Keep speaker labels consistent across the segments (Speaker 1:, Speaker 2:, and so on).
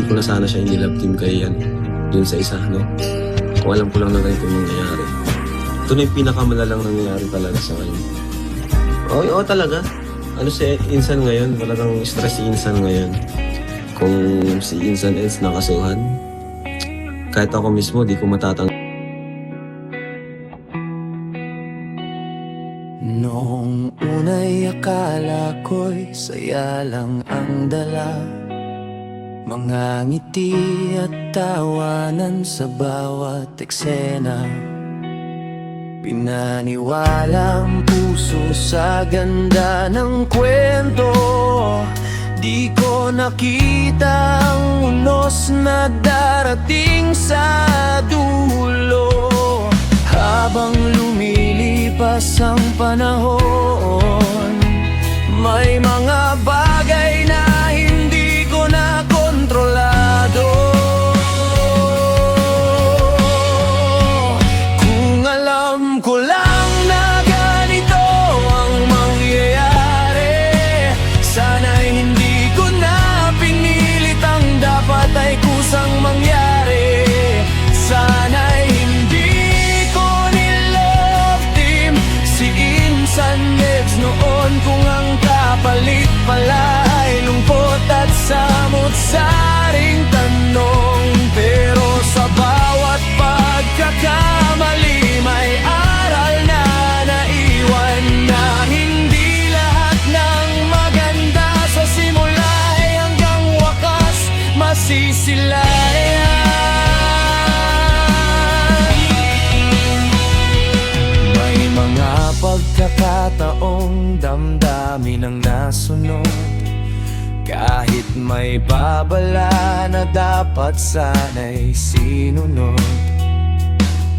Speaker 1: ko na sana siya inilove team kay dun sa isa, no? Kung alam ko lang na ganito nangyayari. Ito na yung pinakamalalang nangyayari talaga sa akin. Oo, talaga. Ano si Insan ngayon? Talagang stress si Insan ngayon. Kung si Insan else nakasuhan, kahit ako mismo, di ko matatang.
Speaker 2: Noong una'y akala ko'y saya lang ang dala, mga ngiti at tawanan sa bawat eksena. Pinaniwala ang puso sa ganda ng kwento. Di ko nakita ang unos na darating sa dulo. Habang lumilipas ang panahon, may mga bagay na hindi ko na kontrolado. Kung alam ko lang na ganito ang mangyayari, sana'y hindi ko na pinilit ang dapat ay kusang mangyari. Sana'y hindi ko nilove team si Insan Neds noon, kung ang kapalit pala ay lungkot at samot-saring tanong. Pero sa bawat pagkakamali may aral na naiwan, na hindi lahat ng maganda sa simula ay hanggang wakas masisilayan. May mga pagkakataong damdamin ang nasunod, kahit may babala na dapat sana'y sinunod.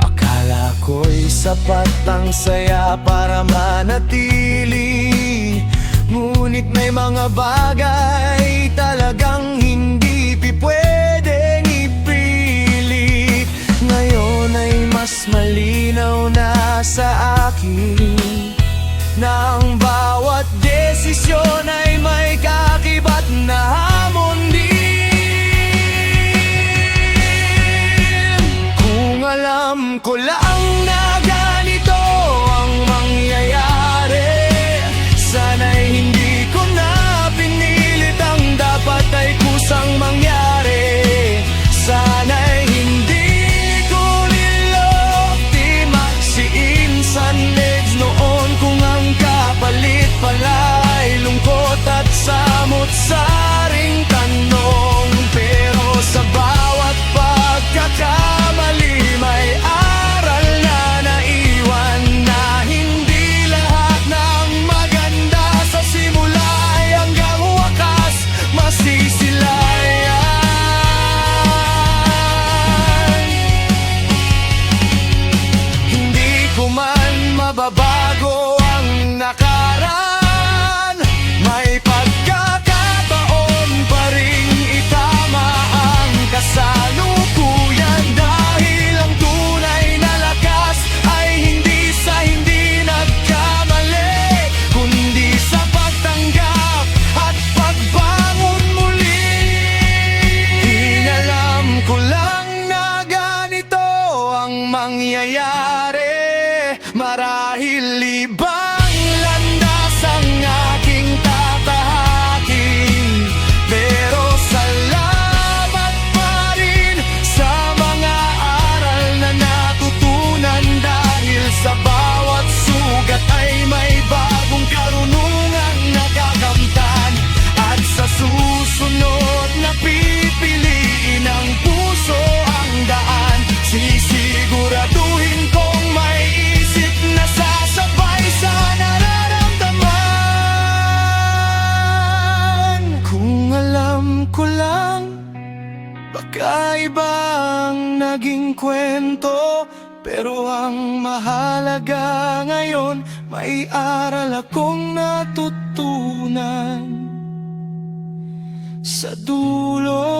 Speaker 2: Akala ko'y sapat ang saya para manatili, ngunit may mga bagay talagang hindi pwedeng ipilit. Ngayon ay mas malinaw na sa akin na ang bawat desisyon ay may kaakibat na hamon din. Kung alam ko lang na ganito ang mangyayari, sana'y hindi ko na pinilit ang dapat ay kusang mangyari. Sana'y hindi ko nilove team si Insan Neds noon, kung ang kapalit pala ay lungkot at samot-saring tanong. Pero sa bawat pagkakamali may aral na naiwan, na hindi lahat ng maganda sa simula ay hanggang wakas masisilayan. Hindi ko man mababago ang nakaraan, may pagkakataon pa ring itama ang kasalukuyan. Dahil ang tunay na lakas ay hindi sa hindi nagkamali, kundi sa pagtanggap at pagbangon muli. Inalam ko lang na ganito ang mangyayari, marahil ibang landas ang aking tatahakin. Pero salamat pa rin sa mga aral na natutunan, dahil sa bawat sugat ay may bagong karunungang nakakamtan. At sa susunod na pipiliin ng puso ang daan, sisiguraduhin kong may isip na sasabay sa nararamdaman. Kung alam ko lang, baka ibang naging kwento, pero ang mahalaga ngayon, may aral akong natutunan sa dulo.